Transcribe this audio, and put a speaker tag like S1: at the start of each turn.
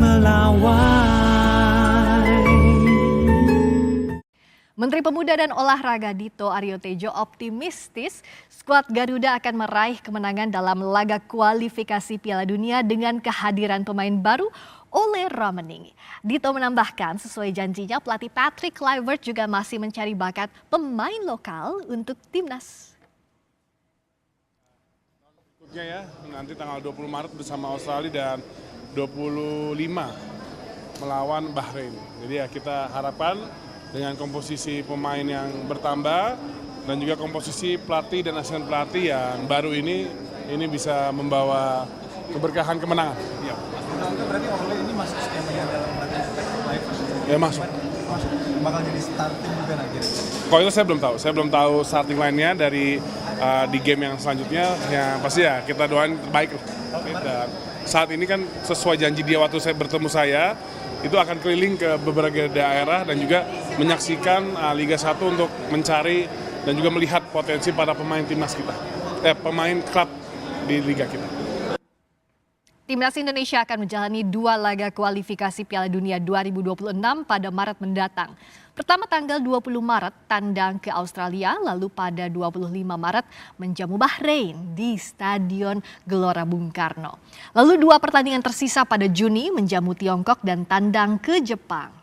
S1: melawai.
S2: Menteri Pemuda dan Olahraga Dito Aryo Tejo optimistis skuad Garuda akan meraih kemenangan dalam laga kualifikasi Piala Dunia dengan kehadiran pemain baru Ole Ramening. Dito menambahkan sesuai janjinya pelatih Patrick Kluivert juga masih mencari bakat pemain lokal untuk timnas.
S3: Ya, nanti tanggal 20 Maret bersama Australia dan 25 melawan Bahrain. Jadi ya kita harapkan dengan komposisi pemain yang bertambah dan juga komposisi pelatih dan asisten pelatih yang baru ini bisa membawa keberkahan kemenangan. Ya.
S4: Berarti Ole ini masuk skemanya dalam latihan live?
S3: Ya masuk.
S4: Bakal jadi starting juga nanti?
S3: Kalau itu saya belum tahu. Saya belum tahu starting line-nya dari di game yang selanjutnya. Yang pasti ya kita doain terbaik lah. Dan saat ini kan sesuai janji dia waktu saya bertemu saya, itu akan keliling ke beberapa daerah dan juga menyaksikan Liga 1 untuk mencari dan juga melihat potensi para pemain timnas kita, pemain klub di liga kita.
S2: Timnas Indonesia akan menjalani 2 laga kualifikasi Piala Dunia 2026 pada Maret mendatang. Pertama tanggal 20 Maret tandang ke Australia, lalu pada 25 Maret menjamu Bahrain di Stadion Gelora Bung Karno. Lalu 2 pertandingan tersisa pada Juni menjamu Tiongkok dan tandang ke Jepang.